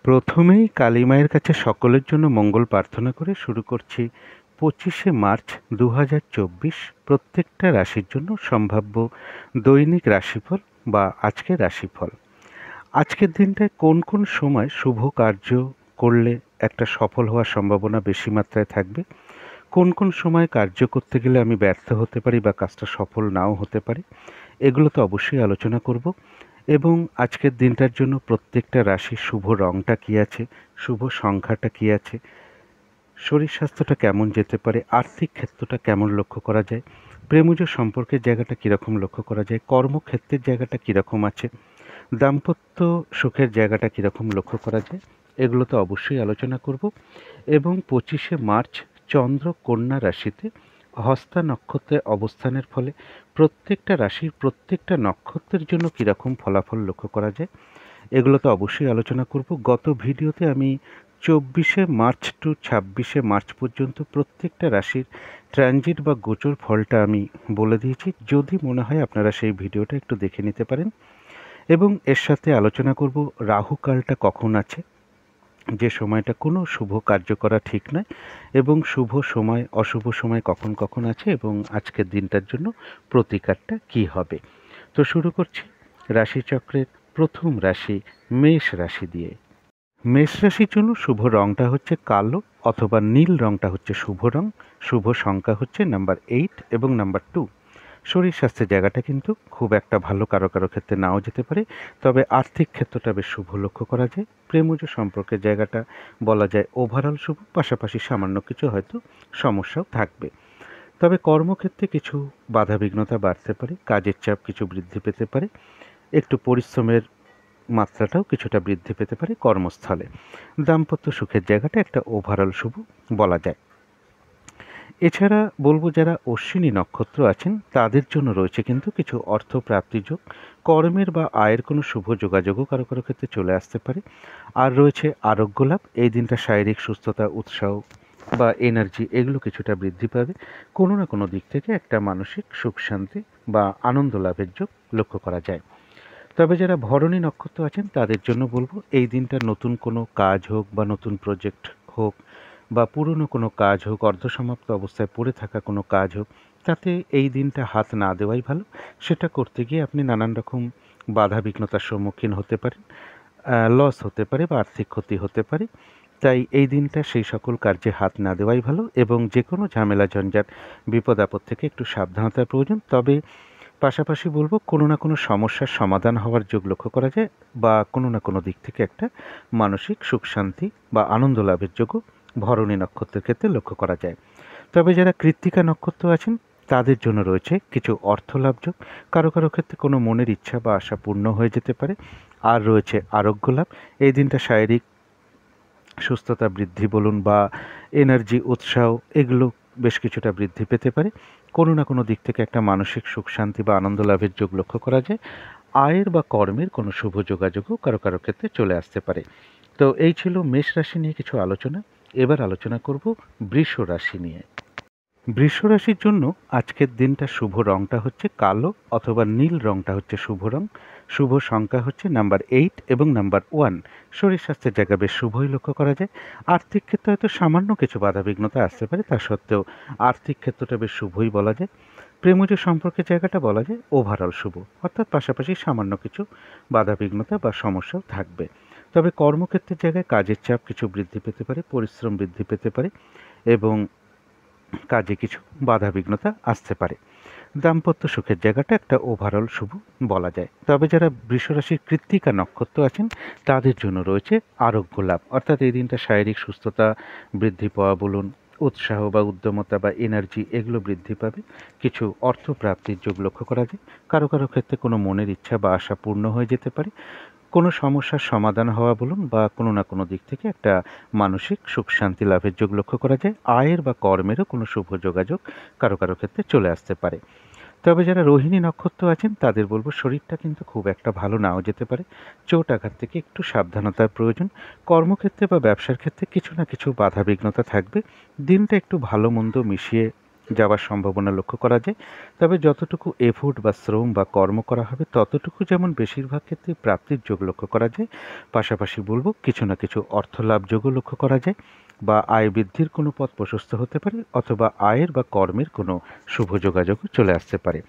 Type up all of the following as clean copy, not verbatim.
প্রথমেই কালী মায়ের কাছে সকলের জন্য মঙ্গল প্রার্থনা করে শুরু করছি 25শে মার্চ 2024 প্রত্যেকটা রাশির জন্য সম্ভাব্য দৈনিক রাশিফল বা আজকের রাশিফল। আজকের দিনটায় কোন কোন সময় শুভ কার্য করলে একটা সফল হওয়ার সম্ভাবনা বেশি মাত্রায় থাকবে, কোন কোন সময় কার্য করতে গেলে আমি ব্যর্থ হতে পারি বা কাজটা সফল নাও হতে পারে, এগুলো তো অবশ্যই আলোচনা করব। এবং আজকের দিনটার জন্য প্রত্যেকটা রাশির শুভ রঙটা কী আছে, শুভ সংখ্যাটা কী আছে, শরীর স্বাস্থ্যটা কেমন যেতে পারে, আর্থিক ক্ষেত্রটা কেমন লক্ষ্য করা যায়, প্রেমজ সম্পর্কের জায়গাটা কীরকম লক্ষ্য করা যায়, কর্মক্ষেত্রের জায়গাটা কীরকম আছে, দাম্পত্য সুখের জায়গাটা কীরকম লক্ষ্য করা যায়, এগুলো তো অবশ্যই আলোচনা করব। এবং 25শে মার্চ চন্দ্র কন্যা রাশিতে হস্তা নক্ষত্রে অবস্থানের ফলে প্রত্যেকটা রাশির প্রত্যেকটা নক্ষত্রের জন্য কীরকম ফলাফল লক্ষ্য করা যায়, এগুলো তো অবশ্যই আলোচনা করব। গত ভিডিওতে আমি 24শে মার্চ টু 26শে মার্চ পর্যন্ত প্রত্যেকটা রাশির ট্রানজিট বা গোচর ফলটা আমি বলে দিয়েছি। যদি মনে হয় আপনারা সেই ভিডিওটা একটু দেখে নিতে পারেন। এবং এর সাথে আলোচনা করব রাহুকালটা কখন আছে, যে সময়টা কোনো শুভ কার্য করা ঠিক নয়, এবং শুভ সময় অশুভ সময় কখন কখন আছে, এবং আজকের দিনটার জন্য প্রতিকারটা কী হবে। তো শুরু করছি রাশিচক্রের প্রথম রাশি মেষ রাশি দিয়ে। মেষ রাশির জন্য শুভ রঙটা হচ্ছে কালো অথবা নীল রঙটা হচ্ছে শুভ রং। শুভ সংখ্যা হচ্ছে নাম্বার 8 এবং নাম্বার 2। শরীর স্বাস্থ্যের জায়গাটা কিন্তু খুব একটা ভালো, কারো কারো ক্ষেত্রে নাও যেতে পারে, তবে আর্থিক ক্ষেত্রটা বেশ শুভ লক্ষ্য করা যায়। প্রেমজ সম্পর্কের জায়গাটা বলা যায় ওভারঅল শুভ, পাশাপাশি সামান্য কিছু হয়তো সমস্যাও থাকবে। তবে কর্মক্ষেত্রে কিছু বাধাবিঘ্নতা বাড়তে পারে, কাজের চাপ কিছু বৃদ্ধি পেতে পারে, একটু পরিশ্রমের মাত্রাটাও কিছুটা বৃদ্ধি পেতে পারে কর্মস্থলে। দাম্পত্য সুখের জায়গাটা একটা ওভারঅল শুভ বলা যায়। এছাড়া বলবো যারা অশ্বিনী নক্ষত্র আছেন তাদের জন্য রয়েছে কিন্তু কিছু অর্থ প্রাপ্তি যোগ, কর্মের বা আয়ের কোনো শুভ যোগাযোগও কারো কারো ক্ষেত্রে চলে আসতে পারে। আর রয়েছে আরোগ্য লাভ, এই দিনটা শারীরিক সুস্থতা, উৎসাহ বা এনার্জি এগুলো কিছুটা বৃদ্ধি পাবে। কোনো না কোনো দিক থেকে একটা মানসিক সুখ শান্তি বা আনন্দ লাভের যোগ লক্ষ্য করা যায়। তবে যারা ভরণী নক্ষত্র আছেন তাদের জন্য বলবো এই দিনটা নতুন কোনো কাজ হোক বা নতুন প্রজেক্ট হোক বা পুরনো কোনো কাজ হোক, অর্ধসমাপ্ত অবস্থায় পড়ে থাকা কোনো কাজ হোক, তাতে এই দিনটা হাত না দেওয়াই ভালো। সেটা করতে গিয়ে আপনি নানান রকম বাধা বিঘ্নতার সম্মুখীন হতে পারেন, লস হতে পারে বা আর্থিক ক্ষতি হতে পারে। তাই এই দিনটা সেই সকল কার্যে হাত না দেওয়াই ভালো, এবং যে কোনো ঝামেলা ঝঞ্ঝাট বিপদ আপদ থেকে একটু সাবধানতার প্রয়োজন। তবে পাশাপাশি বলবো কোনো না কোনো সমস্যার সমাধান হওয়ার যোগ লক্ষ্য করা যায়, বা কোনো না কোনো দিক থেকে একটা মানসিক সুখ শান্তি বা আনন্দ লাভের যোগও ভরণী নক্ষত্রের ক্ষেত্রে লক্ষ্য করা যায়। তবে যারা কৃত্তিকা নক্ষত্র আছেন তাদের জন্য রয়েছে কিছু অর্থ লাভ যোগ, কারো কারো ক্ষেত্রে কোনো মনের ইচ্ছা বা আশা পূর্ণ হয়ে যেতে পারে। আর রয়েছে আরোগ্য লাভ, এই দিনটা শারীরিক সুস্থতা বৃদ্ধি বলুন বা এনার্জি উৎসাহ এগুলো বেশ কিছুটা বৃদ্ধি পেতে পারে। কোনো না কোনো দিক থেকে একটা মানসিক সুখ শান্তি বা আনন্দ লাভের যোগ লক্ষ্য করা যায়। আয়ের বা কর্মের কোনো শুভ যোগাযোগও কারো কারো ক্ষেত্রে চলে আসতে পারে। তো এই ছিল মেষ রাশি নিয়ে কিছু আলোচনা। এবার আলোচনা করব বৃষ রাশি নিয়ে। বৃষ রাশির জন্য আজকের দিনটা শুভ রংটা হচ্ছে কালো অথবা নীল রংটা হচ্ছে শুভ রং। শুভ সংখ্যা হচ্ছে নাম্বার 8 এবং নাম্বার 1। শরীর স্বাস্থ্যের জায়গা বেশ শুভই লক্ষ্য করা যায়। আর্থিক ক্ষেত্রে হয়তো সামান্য কিছু বাধাবিঘ্নতা আসতে পারে, তা সত্ত্বেও আর্থিক ক্ষেত্রটা বেশ শুভই বলা যায়। প্রেমজ সম্পর্কের জায়গাটা বলা যায় ওভারঅল শুভ, অর্থাৎ পাশাপাশি সামান্য কিছু বাধাবিঘ্নতা বা সমস্যাও থাকবে। তবে কর্মক্ষেত্রের জায়গায় কাজের চাপ কিছু বৃদ্ধি পেতে পারে, পরিশ্রম বৃদ্ধি পেতে পারে, এবং কাজে কিছু বাধাবিঘ্নতা আসতে পারে। দাম্পত্য সুখের জায়গাটা একটা ওভারঅল শুভ বলা যায়। তবে যারা বৃষরাশির কৃত্তিকা নক্ষত্র আছেন তাদের জন্য রয়েছে আরোগ্য লাভ, অর্থাৎ এই দিনটা শারীরিক সুস্থতা বৃদ্ধি পাওয়া বলুন, উৎসাহ বা উদ্যমতা বা এনার্জি এগুলো বৃদ্ধি পাবে। কিছু অর্থ প্রাপ্তির যোগ লক্ষ্য করা যায়। কারো কারো ক্ষেত্রে কোনো মনের ইচ্ছা বা আশা পূর্ণ হয়ে যেতে পারে। কোনো সমস্যার সমাধান হওয়া বলুন বা কোনো না কোনো দিক থেকে একটা মানসিক সুখ শান্তি লাভের যোগ লক্ষ্য করা যায়। আয়ের বা কর্মেরও কোনো শুভ যোগাযোগ কারো কারো ক্ষেত্রে চলে আসতে পারে। তবে যারা রোহিণী নক্ষত্র আছেন তাদের বলবো শরীরটা কিন্তু খুব একটা ভালো নাও যেতে পারে। চোট আঘাত থেকে একটু সাবধানতার প্রয়োজন। কর্মক্ষেত্রে বা ব্যবসার ক্ষেত্রে কিছু না কিছু বাধা বিঘ্নতা থাকবে। দিনটা একটু ভালো মন্দ মিশিয়ে যাওয়ার সম্ভাবনা লক্ষ্য করা যায়। তবে যতটুকু এফোর্ট বা শ্রম বা কর্ম করা হবে ততটুকু যেমন বেশিরভাগ ক্ষেত্রে প্রাপ্তির যোগ লক্ষ্য করা যায়, পাশাপাশি বলবো কিছু না কিছু অর্থ লাভ যোগও লক্ষ্য করা যায়, বা আয় বৃদ্ধির কোনো পথ প্রশস্ত হতে পারে, অথবা আয়ের বা কর্মের কোনো শুভ যোগাযোগও চলে আসতে পারে।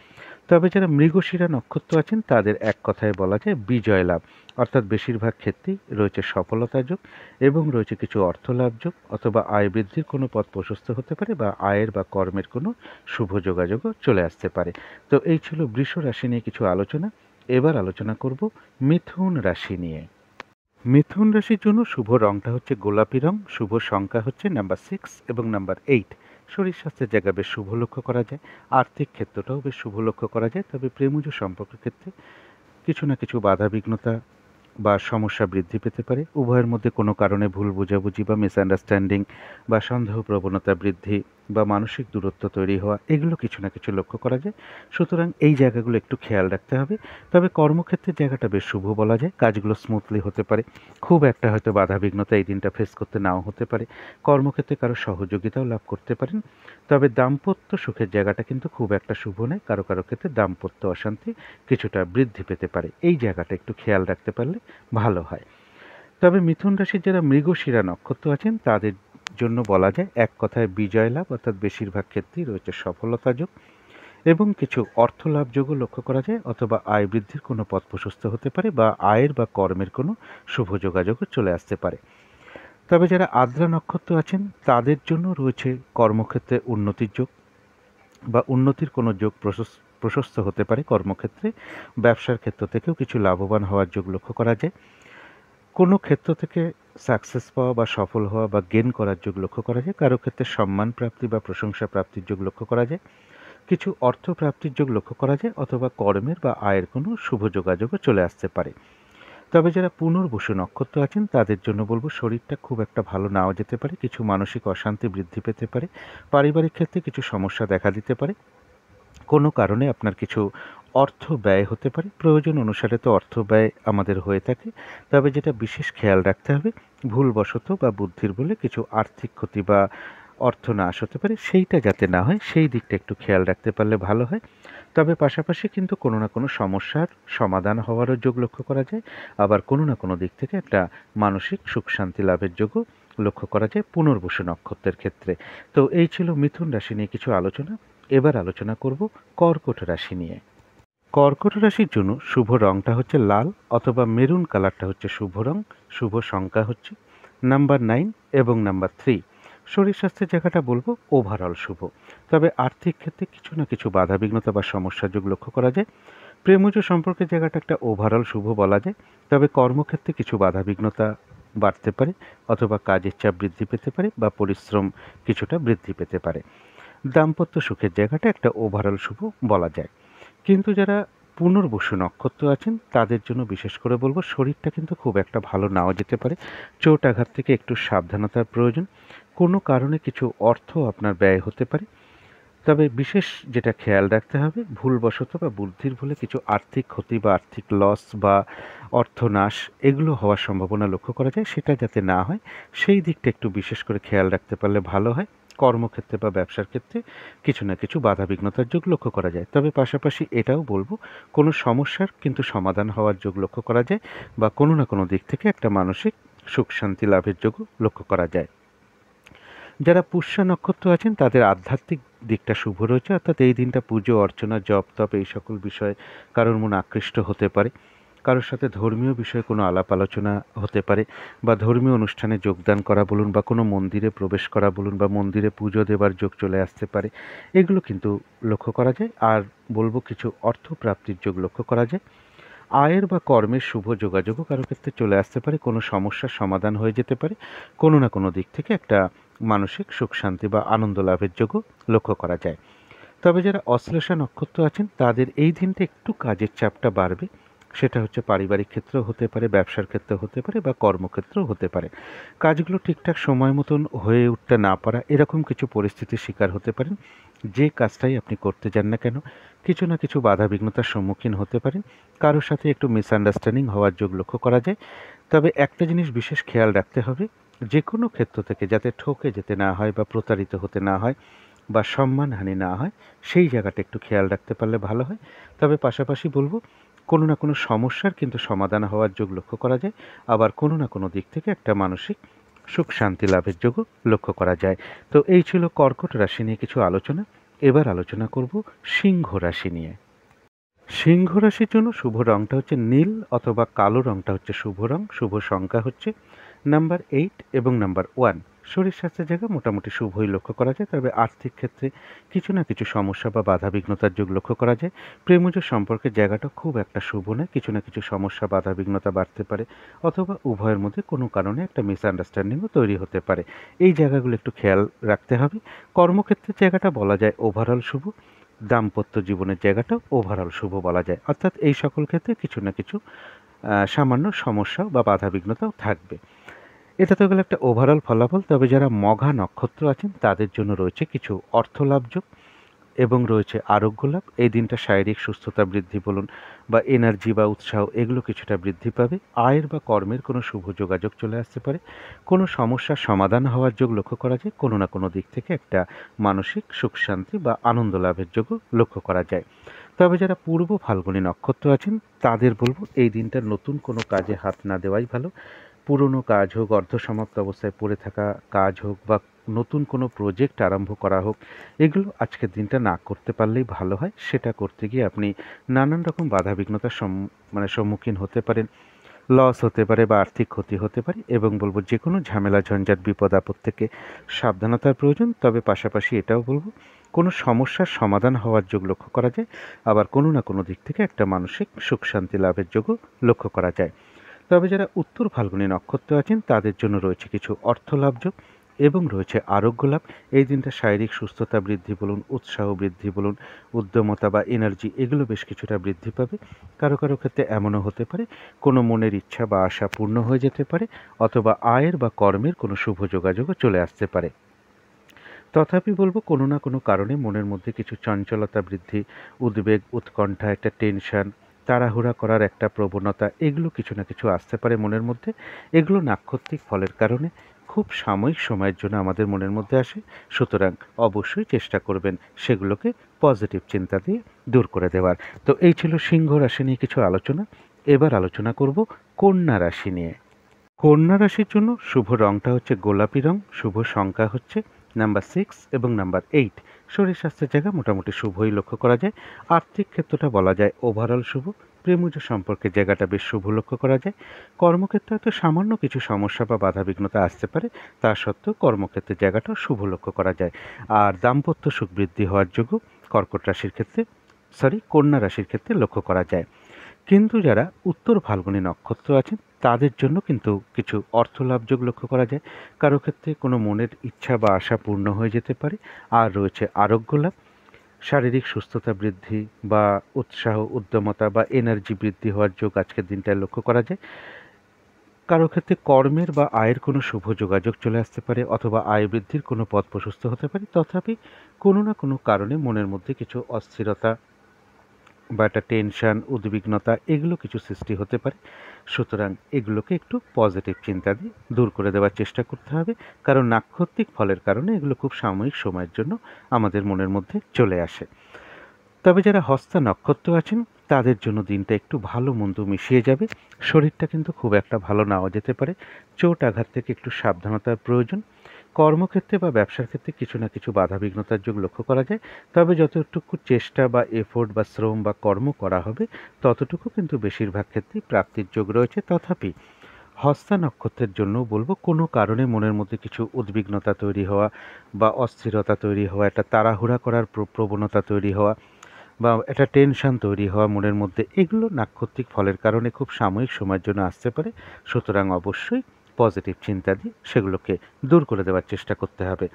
তবে যারা মৃগশিরা নক্ষত্র আছেন তাদের এক কথায় বলা যায় বিজয় লাভ, অর্থাৎ বেশিরভাগ ক্ষেত্রেই রয়েছে সফলতা যোগ এবং রয়েছে কিছু অর্থ লাভ যোগ, অথবা আয় বৃদ্ধির কোনো পথ প্রশস্ত হতে পারে, বা আয়ের বা কর্মের কোনো শুভ যোগাযোগও চলে আসতে পারে। তো এই ছিল বৃষ রাশি নিয়ে কিছু আলোচনা। এবার আলোচনা করব মিথুন রাশি নিয়ে। মিথুন রাশির জন্য শুভ রংটা হচ্ছে গোলাপি রং, শুভ সংখ্যা হচ্ছে নাম্বার 6 এবং নাম্বার 8। শরীর স্বাস্থ্যের জায়গা বেশ শুভ লক্ষ্য করা যায়, আর্থিক ক্ষেত্রটাও বেশ শুভ লক্ষ্য করা যায়। তবে প্রেমজ সম্পর্কের ক্ষেত্রে কিছু না কিছু বাধা বিঘ্নতা বা সমস্যা বৃদ্ধি পেতে পারে। উভয়ের মধ্যে কোনো কারণে ভুল বোঝাবুঝি বা মিসআন্ডারস্ট্যান্ডিং বা সন্দেহ প্রবণতা বৃদ্ধি বা মানসিক দূরত্ব তৈরি হওয়া, এগুলো কিছু না কিছু লক্ষ্য করা যায়। সুতরাং এই জায়গাগুলো একটু খেয়াল রাখতে হবে। তবে কর্মক্ষেত্রের জায়গাটা বেশ শুভ বলা যায়, কাজগুলো স্মুথলি হতে পারে, খুব একটা হয়তো বাধা বিঘ্নতা এই দিনটা ফেস করতে নাও হতে পারে। কর্মক্ষেত্রে কারো সহযোগিতাও লাভ করতে পারেন। তবে দাম্পত্য সুখের জায়গাটা কিন্তু খুব একটা শুভ নয়, কারো কারো ক্ষেত্রে দাম্পত্য অশান্তি কিছুটা বৃদ্ধি পেতে পারে। এই জায়গাটা একটু খেয়াল রাখতে পারলে ভালো হয়। তবে মিথুন রাশির যারা মৃগশিরা নক্ষত্র আছেন তাদের জন্য বলা যায় এক কথায় বিজয় লাভ, অর্থাৎ বেশিরভাগ ক্ষেত্রেই রয়েছে সফলতা যোগ এবং কিছু অর্থ লাভ যোগও লক্ষ্য করা যায়, অথবা আয় বৃদ্ধির কোনো পথ প্রশস্ত হতে পারে, বা আয়ের বা কর্মের কোনো শুভ যোগাযোগও চলে আসতে পারে। তবে যারা আদ্রা নক্ষত্র আছেন তাদের জন্য রয়েছে কর্মক্ষেত্রে উন্নতির যোগ বা উন্নতির কোনো যোগ প্রশস্ত হতে পারে কর্মক্ষেত্রে। ব্যবসার ক্ষেত্র থেকেও কিছু লাভবান হওয়ার যোগ লক্ষ্য করা যায়। কোনো ক্ষেত্র থেকে সাকসেস পাওয়া বা সফল হওয়া বা গেন করার যোগ লক্ষ্য করা যায়। কারো ক্ষেত্রে সম্মান প্রাপ্তি বা প্রশংসা প্রাপ্তির যোগ লক্ষ্য করা যায়। কিছু অর্থ প্রাপ্তির যোগ লক্ষ্য করা যায়, অথবা কর্মের বা আয়ের কোনো শুভ যোগাযোগও চলে আসতে পারে। তবে যারা পুনর্বসু নক্ষত্র আছেন তাদের জন্য বলবো শরীরটা খুব একটা ভালো নাও যেতে পারে, কিছু মানসিক অশান্তি বৃদ্ধি পেতে পারে, পারিবারিক ক্ষেত্রে কিছু সমস্যা দেখা দিতে পারে, কোনো কারণে আপনার কিছু অর্থ ব্যয় হতে পারে। প্রয়োজন অনুসারে তো অর্থ ব্যয় আমাদের হয়ে থাকে, তবে যেটা বিশেষ খেয়াল রাখতে হবে ভুলবশত বা বুদ্ধির বলে কিছু আর্থিক ক্ষতি বা অর্থ নাশ হতে পারে, সেইটা যাতে না হয় সেই দিকটা একটু খেয়াল রাখতে পারলে ভালো হয়। তবে পাশাপাশি কিন্তু কোনো না কোনো সমস্যার সমাধান হওয়ারও যোগ লক্ষ্য করা যায়, আবার কোনো না কোনো দিক থেকে একটা মানসিক সুখ শান্তি লাভের যোগও লক্ষ্য করা যায় পুনর্বসু নক্ষত্রের ক্ষেত্রে। তো এই ছিল মিথুন রাশি নিয়ে কিছু আলোচনা। এবার আলোচনা করব কর্কট রাশি নিয়ে। কর্কট রাশির জন্য শুভ রংটা হচ্ছে লাল, অথবা মেরুন কালারটা হচ্ছে শুভ রং। শুভ সংখ্যা হচ্ছে নাম্বার 9 এবং নাম্বার 3। শরীর স্বাস্থ্যের জায়গাটা বলবো ওভারঅল শুভ। তবে আর্থিক ক্ষেত্রে কিছু না কিছু বাধা বিঘ্নতা বা সমস্যার যোগ লক্ষ্য করা যায়। প্রেমজ সম্পর্কের জায়গাটা একটা ওভারঅল শুভ বলা যায়। তবে কর্মক্ষেত্রে কিছু বাধা বিঘ্নতা বাড়তে পারে, অথবা কাজের চাপ বৃদ্ধি পেতে পারে, বা পরিশ্রম কিছুটা বৃদ্ধি পেতে পারে। দাম্পত্য সুখের জায়গাটা একটা ওভারঅল শুভ বলা যায়। কিন্তু যারা পুনর্বসু নক্ষত্র আছেন তাদের জন্য বিশেষ করে বলবো শরীরটা কিন্তু খুব একটা ভালো নাও যেতে পারে, চোট আঘাত থেকে একটু সাবধানতার প্রয়োজন। কোনো কারণে কিছু অর্থ আপনার ব্যয় হতে পারে, তবে বিশেষ যেটা খেয়াল রাখতে হবে ভুলবশত বা বুদ্ধির ভুলে কিছু আর্থিক ক্ষতি বা আর্থিক লস বা অর্থনাশ এগুলো হওয়ার সম্ভাবনা লক্ষ্য করা যায়, সেটা যাতে না হয় সেই দিকটা একটু বিশেষ করে খেয়াল রাখতে পারলে ভালো হয়। কর্মক্ষেত্রে বা ব্যবসার ক্ষেত্রে কিছু না কিছু বাধা বিঘ্নতার যোগ লক্ষ্য করা যায়। তবে পাশাপাশি এটাও বলবো কোনো সমস্যার কিন্তু সমাধান হওয়ার যোগ লক্ষ্য করা যায়, বা কোনো না কোনো দিক থেকে একটা মানসিক সুখ শান্তি লাভের যোগও লক্ষ্য করা যায়। যারা পুষ্যা নক্ষত্র আছেন তাদের আধ্যাত্মিক দিকটা শুভ রয়েছে, অর্থাৎ এই দিনটা পুজো অর্চনা জপ তপ এই সকল বিষয়ে কারোর মন আকৃষ্ট হতে পারে। কারোর সাথে ধর্মীয় বিষয়ে কোনো আলাপ আলোচনা হতে পারে, বা ধর্মীয় অনুষ্ঠানে যোগদান করা বলুন, বা কোনো মন্দিরে প্রবেশ করা বলুন, বা মন্দিরে পুজো দেবার যোগ চলে আসতে পারে। এগুলো কিন্তু লক্ষ্য করা যায়। আর বলবো কিছু অর্থ প্রাপ্তির যোগ লক্ষ্য করা যায়। আয়ের বা কর্মের শুভ যোগাযোগও কারো ক্ষেত্রে চলে আসতে পারে, কোনো সমস্যার সমাধান হয়ে যেতে পারে, কোনো না কোনো দিক থেকে একটা মানসিক সুখ শান্তি বা আনন্দ লাভের যোগও লক্ষ্য করা যায়। তবে যারা অশ্লেষা নক্ষত্র আছেন তাদের এই দিনটা একটু কাজের চাপটা বাড়বে, সেটা হচ্ছে পারিবারিক ক্ষেত্রেও হতে পারে, ব্যবসার ক্ষেত্রেও হতে পারে, বা কর্মক্ষেত্রেও হতে পারে। কাজগুলো ঠিকঠাক সময় মতন হয়ে উঠতে না পারা এরকম কিছু পরিস্থিতির শিকার হতে পারেন। যে কাজটাই আপনি করতে যান না কেন কিছু না কিছু বাধা বিঘ্নতার সম্মুখীন হতে পারেন, কারোর সাথে একটু মিসআন্ডারস্ট্যান্ডিং হওয়ার যোগ লক্ষ্য করা যায়। তবে একটা জিনিস বিশেষ খেয়াল রাখতে হবে, যে কোনো ক্ষেত্র থেকে যাতে ঠকে যেতে না হয় বা প্রতারিত হতে না হয়, বা সম্মানহানি না হয় সেই জায়গাটা একটু খেয়াল রাখতে পারলে ভালো হয়। তবে পাশাপাশি বলব কোনো না কোনো সমস্যার কিন্তু সমাধান হওয়ার যোগ লক্ষ্য করা যায়, আবার কোনো না কোনো দিক থেকে একটা মানসিক সুখ শান্তি লাভের যোগও লক্ষ্য করা যায়। তো এই ছিল কর্কট রাশি নিয়ে কিছু আলোচনা। এবার আলোচনা করব সিংহ রাশি নিয়ে। সিংহ রাশির জন্য শুভ রংটা হচ্ছে নীল অথবা কালো রংটা হচ্ছে শুভ রং। শুভ সংখ্যা হচ্ছে নাম্বার 8 এবং নাম্বার 1। শরীর স্বাস্থ্যের জায়গা মোটামুটি শুভই লক্ষ্য করা যায়, তবে আর্থিক ক্ষেত্রে কিছু না কিছু সমস্যা বা বাধাবিঘ্নতার যোগ লক্ষ্য করা যায়। প্রেমজ সম্পর্কের জায়গাটা খুব একটা শুভ নয়, কিছু না কিছু সমস্যা বাধাবিঘ্নতা বাড়তে পারে, অথবা উভয়ের মধ্যে কোনো কারণে একটা মিসআন্ডারস্ট্যান্ডিংও তৈরি হতে পারে। এই জায়গাগুলো একটু খেয়াল রাখতে হবে। কর্মক্ষেত্রের জায়গাটা বলা যায় ওভারঅল শুভ। দাম্পত্য জীবনের জায়গাটাও ওভারঅল শুভ বলা যায়, অর্থাৎ এই সকল ক্ষেত্রে কিছু না কিছু সামান্য সমস্যা বা বাধাবিঘ্নতাও থাকবে। এটা তো গেল একটা ওভারঅল ফলাফল। তবে যারা মঘা নক্ষত্র আছেন তাদের জন্য রয়েছে কিছু অর্থলাভযোগ এবং রয়েছে আরোগ্য লাভ। এই দিনটা শারীরিক সুস্থতা বৃদ্ধি বলুন বা এনার্জি বা উৎসাহ এগুলো কিছুটা বৃদ্ধি পাবে। আয়ের বা কর্মের কোনো শুভ যোগাযোগ চলে আসতে পারে। কোনো সমস্যার সমাধান হওয়ার যোগ লক্ষ্য করা যায়। কোনো না কোনো দিক থেকে একটা মানসিক সুখ শান্তি বা আনন্দ লাভের যোগও লক্ষ্য করা যায়। তবে যারা পূর্ব ফাল্গুনী নক্ষত্র আছেন তাদের বলবো এই দিনটা নতুন কোনো কাজে হাত না দেওয়াই ভালো। পুরনো কাজ হোক, অর্ধসমাপ্ত অবস্থায় পড়ে থাকা কাজ হোক বা নতুন কোনো প্রজেক্ট আরম্ভ করা হোক, এগুলো আজকের দিনটা না করতে পারলেই ভালো হয়। সেটা করতে গিয়ে আপনি নানান রকম বাধাবিঘ্নতার সম্মুখীন হতে পারেন। লস হতে পারে বা আর্থিক ক্ষতি হতে পারে, এবং বলবো যে কোনো ঝামেলা ঝঞ্ঝাট বিপদ আপদ থেকে সাবধানতার প্রয়োজন। তবে পাশাপাশি এটাও বলবো কোনো সমস্যার সমাধান হওয়ার যোগ লক্ষ্য করা যায়, আবার কোনো না কোনো দিক থেকে একটা মানসিক সুখ শান্তি লাভের যোগও লক্ষ্য করা যায়। তবে যারা উত্তর ফাল্গুনী নক্ষত্র আছেন তাদের জন্য রয়েছে কিছু অর্থলাভ যোগ এবং রয়েছে আরোগ্য লাভ। এই দিনটা শারীরিক সুস্থতা বৃদ্ধি বলুন, উৎসাহ বৃদ্ধি বলুন, উদ্যমতা বা এনার্জি এগুলো বেশ কিছুটা বৃদ্ধি পাবে। কারো কারো ক্ষেত্রে এমনও হতে পারে কোনো মনের ইচ্ছা বা আশা পূর্ণ হয়ে যেতে পারে, অথবা আয়ের বা কর্মের কোনো শুভ যোগাযোগও চলে আসতে পারে। তথাপি বলবো কোনো না কোনো কারণে মনের মধ্যে কিছু চঞ্চলতা বৃদ্ধি, উদ্বেগ, উৎকণ্ঠা, একটা টেনশন, তাড়াহুড়া করার একটা প্রবণতা এগুলো কিছু না কিছু আসতে পারে মনের মধ্যে। এগুলো নাক্ষত্রিক ফলের কারণে খুব সাময়িক সময়ের জন্য আমাদের মনের মধ্যে আসে। সুতরাং অবশ্যই চেষ্টা করবেন সেগুলোকে পজিটিভ চিন্তা দিয়ে দূর করে দেওয়ার। তো এই ছিল সিংহ রাশি নিয়ে কিছু আলোচনা। এবার আলোচনা করব কন্যা রাশি নিয়ে। কন্যা রাশির জন্য শুভ রংটা হচ্ছে গোলাপি রং। শুভ সংখ্যা হচ্ছে নাম্বার 6 এবং নাম্বার 8। শরীর স্বাস্থ্যের জায়গা মোটামুটি শুভই লক্ষ্য করা যায়। আর্থিক ক্ষেত্রটা বলা যায় ওভারঅল শুভ। প্রেমজ সম্পর্কের জায়গাটা বেশ শুভ লক্ষ্য করা যায়। কর্মক্ষেত্রে হয়তো সামান্য কিছু সমস্যা বা বাধাবিঘ্নতা আসতে পারে, তা সত্ত্বেও কর্মক্ষেত্রের জায়গাটাও শুভ লক্ষ্য করা যায়। আর দাম্পত্য সুখ বৃদ্ধি হওয়ার যোগ্য কর্কট রাশির ক্ষেত্রে কন্যা রাশির ক্ষেত্রে লক্ষ্য করা যায়। কিন্তু যারা উত্তর ফাল্গুনী নক্ষত্র আছেন তাদের জন্য কিন্তু কিছু অর্থলাভযোগ লক্ষ্য করা যায়। কারো ক্ষেত্রে কোনো মনের ইচ্ছা বা আশা পূর্ণ হয়ে যেতে পারে। আর রয়েছে আরোগ্য লাভ, শারীরিক সুস্থতা বৃদ্ধি বা উৎসাহ, উদ্যমতা বা এনার্জি বৃদ্ধি হওয়ার যোগ আজকের দিনটায় লক্ষ্য করা যায়। কারো ক্ষেত্রে কর্মের বা আয়ের কোনো শুভ যোগাযোগ চলে আসতে পারে, অথবা আয় বৃদ্ধির কোনো পথ প্রশস্ত হতে পারে। তথাপি কোনো না কোনো কারণে মনের মধ্যে কিছু অস্থিরতা বা একটা টেনশন, উদ্বিগ্নতা এগুলো কিছু সৃষ্টি হতে পারে। সুতরাং এগুলোকে একটু পজিটিভ চিন্তা দিয়ে দূর করে দেওয়ার চেষ্টা করতে হবে, কারণ নাক্ষত্রিক ফলের কারণে এগুলো খুব সাময়িক সময়ের জন্য আমাদের মনের মধ্যে চলে আসে। তবে যারা হস্তা নক্ষত্র আছেন তাদের জন্য দিনটা একটু ভালো মন্দ মিশিয়ে যাবে। শরীরটা কিন্তু খুব একটা ভালো নাও যেতে পারে। চোট আঘাত থেকে একটু সাবধানতার প্রয়োজন। কর্মক্ষেত্রে বা ব্যবসার ক্ষেত্রে কিছু না কিছু বাধাবিঘ্নতার যোগ লক্ষ্য করা যায়। তবে যতটুকু চেষ্টা বা এফোর্ট বা শ্রম বা কর্ম করা হবে ততটুকু কিন্তু বেশিরভাগ ক্ষেত্রেই প্রাপ্তির যোগ রয়েছে। তথাপি হস্তা নক্ষত্রের জন্য বলবো কোনো কারণে মনের মধ্যে কিছু উদ্বিগ্নতা তৈরি হওয়া বা অস্থিরতা তৈরি হওয়া, একটা তাড়াহুড়া করার প্রবণতা তৈরি হওয়া বা একটা টেনশন তৈরি হওয়া মনের মধ্যে, এগুলো নাক্ষত্রিক ফলের কারণে খুব সাময়িক সময়ের জন্য আসতে পারে। সুতরাং অবশ্যই পজিটিভ চিন্তা দিয়ে সেগুলোকে দূর করে দেওয়ার চেষ্টা করতে হবে।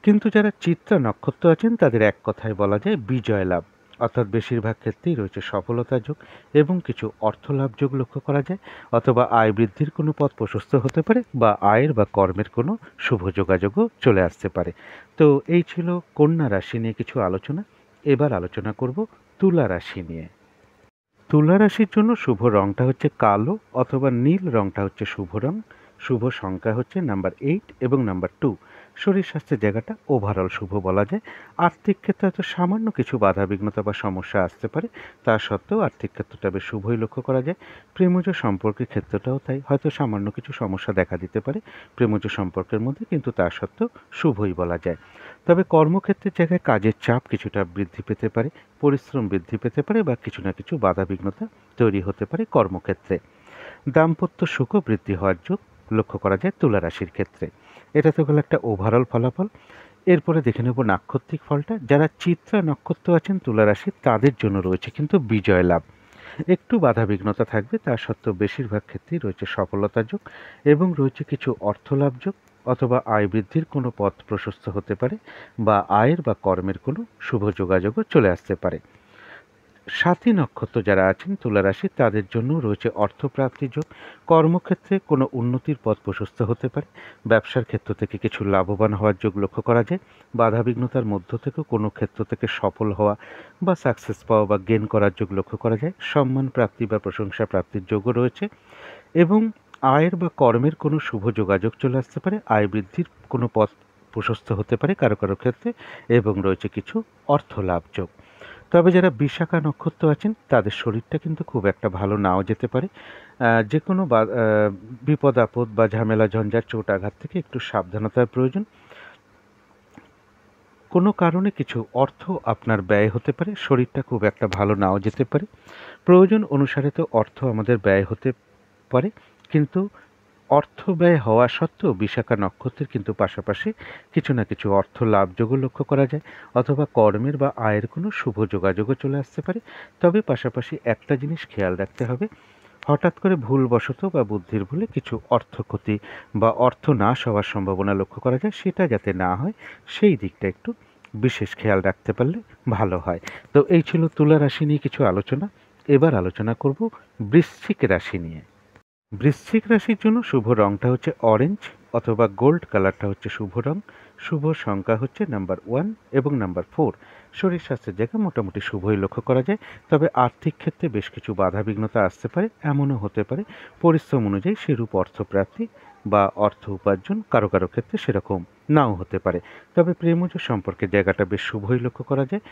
কিন্তু যারা চিত্রা নক্ষত্র আছেন তাদের এক কথায় বলা যায় বিজয় লাভ, অর্থাৎ বেশিরভাগ ক্ষেত্রেই রয়েছে সফলতা যোগ এবং কিছু অর্থলাভ যোগ লক্ষ্য করা যায়, অথবা আয় বৃদ্ধির কোনো পথ প্রশস্ত হতে পারে বা আয়ের বা কর্মের কোনো শুভ যোগাযোগও চলে আসতে পারে। তো এই ছিল কন্যা রাশি নিয়ে কিছু আলোচনা। এবার আলোচনা করব তুলা রাশি নিয়ে। তুলা রাশির জন্য শুভ রংটা হচ্ছে কালো অথবা নীল রংটা হচ্ছে শুভ রং। শুভ সংখ্যা হচ্ছে নাম্বার 8 এবং নাম্বার 2। শরীর স্বাস্থ্যের জায়গাটা ওভারঅল শুভ বলা যায়। আর্থিক ক্ষেত্রে হয়তো সামান্য কিছু বাধাবিঘ্নতা বা সমস্যা আসতে পারে, তা সত্ত্বেও আর্থিক ক্ষেত্রটা বেশ শুভই লক্ষ্য করা যায়। প্রেমজ সম্পর্কের ক্ষেত্রটাও তাই, হয়তো সামান্য কিছু সমস্যা দেখা দিতে পারে প্রেমজ সম্পর্কের মধ্যে, কিন্তু তা সত্ত্বেও শুভই বলা যায়। তবে কর্মক্ষেত্রের জায়গায় কাজের চাপ কিছুটা বৃদ্ধি পেতে পারে, পরিশ্রম বৃদ্ধি পেতে পারে বা কিছু না কিছু বাধাবিঘ্নতা তৈরি হতে পারে কর্মক্ষেত্রে। দাম্পত্য সুখও বৃদ্ধি হওয়ার যোগ লক্ষ্য করা যায় তুলা রাশির ক্ষেত্রে। এটা তো হলো একটা ওভারঅল ফলাফল। এরপরে দেখে নেব নাক্ষত্রিক ফলটা। যারা চিত্রা নক্ষত্র আছেন তুলা রাশির, তাদের জন্য রয়েছে কিন্তু বিজয় লাভ। একটু বাধাবিঘ্নতা থাকবে, তা সত্ত্বেও বেশিরভাগ ক্ষেত্রেই রয়েছে সফলতার যোগ এবং রয়েছে কিছু অর্থলাভ যোগ, অথবা আয় বৃদ্ধির কোনো পথ প্রশস্ত হতে পারে বা আয়ের বা কর্মের কোনো শুভ যোগাযোগও চলে আসতে পারে। সাথী নক্ষত্র যারা আছেন তুলা রাশি, তাদের জন্য রয়েছে অর্থপ্রাপ্তির যোগ। কর্মক্ষেত্রে কোনো উন্নতির পথ প্রশস্ত হতে পারে, ব্যবসার ক্ষেত্র থেকে কিছু লাভবান হওয়ার যোগ লক্ষ্য করা যায়। বাধাবিঘ্নতার মধ্য থেকেও কোনো ক্ষেত্র থেকে সফল হওয়া বা সাকসেস পাওয়া বা গেন করার যোগ লক্ষ্য করা যায়। সম্মান প্রাপ্তি বা প্রশংসা প্রাপ্তির যোগও রয়েছে এবং আয়ের বা কর্মের কোনো শুভ যোগাযোগ চলে আসতে পারে। আয় বৃদ্ধির কোনো পথ প্রশস্ত হতে পারে কারো কারো ক্ষেত্রে এবং রয়েছে কিছু অর্থ লাভ যোগ। তবে যারা বিশাখা নক্ষত্র আছেন, তাদের শরীরটা কিন্তু খুব একটা ভালো নাও যেতে পারে। যে কোনো বিপদ আপদ বা ঝামেলা ঝঞ্ঝাট চোট আঘাত থেকে একটু সাবধানতার প্রয়োজন। কোনো কারণে কিছু অর্থ আপনার ব্যয় হতে পারে, শরীরটা খুব একটা ভালো নাও যেতে পারে। প্রয়োজন অনুসারে তো অর্থ আমাদের ব্যয় হতে পারে, কিন্তু অর্থ ব্যয় হওয়া সত্ত্বেও বিশাখা নক্ষত্রের কিন্তু পাশাপাশি কিছু না কিছু অর্থ লাভযোগও লক্ষ্য করা যায়, অথবা কর্মের বা আয়ের কোনো শুভ যোগাযোগও চলে আসতে পারে। তবে পাশাপাশি একটা জিনিস খেয়াল রাখতে হবে, হঠাৎ করে ভুলবশত বা বুদ্ধির ভুলে কিছু অর্থ ক্ষতি বা অর্থ নাশ হওয়ার সম্ভাবনা লক্ষ্য করা যায়, সেটা যাতে না হয় সেই দিকটা একটু বিশেষ খেয়াল রাখতে পারলে ভালো হয়। তো এই ছিল তুলা রাশি নিয়ে কিছু আলোচনা। এবার আলোচনা করব বৃশ্চিক রাশি নিয়ে। বৃশ্চিক রাশির জন্য শুভ রংটা হচ্ছে অরেঞ্জ অথবা গোল্ড কালারটা হচ্ছে শুভ রং। শুভ সংখ্যা হচ্ছে নাম্বার 1 এবং নাম্বার 4। শরীর স্বাস্থ্যের জায়গায় মোটামুটি শুভই লক্ষ্য করা যায়। তবে আর্থিক ক্ষেত্রে বেশ কিছু বাধাবিঘ্নতা আসতে পারে, এমনও হতে পারে পরিশ্রম অনুযায়ী সেরূপ অর্থপ্রাপ্তি বা অর্থ উপার্জন কারো কারো ক্ষেত্রে সেরকম নাও হতে পারে। তবে প্রেমজ সম্পর্কের জায়গাটা বেশ শুভই লক্ষ্য করা যায়,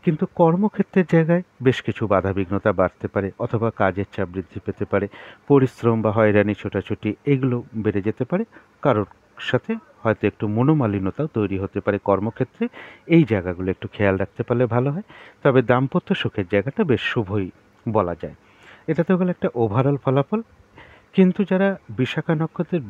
কিন্তু কর্মক্ষেত্রের জায়গায় বেশ কিছু বাধাবিঘ্নতা বাড়তে পারে, অথবা কাজের চাপ বৃদ্ধি পেতে পারে, পরিশ্রম বা হয়রানি ছোটাছুটি এগুলো বেড়ে যেতে পারে, কারোর সাথে হয়তো একটু মনোমালিন্যতাও তৈরি হতে পারে কর্মক্ষেত্রে। এই জায়গাগুলো একটু খেয়াল রাখতে পারলে ভালো হয়। তবে দাম্পত্য সুখের জায়গাটা বেশ শুভই বলা যায়। এটা তো হলো একটা ওভারঅল ফলাফল। কিন্তু যারা বিশাখা নক্ষত্রের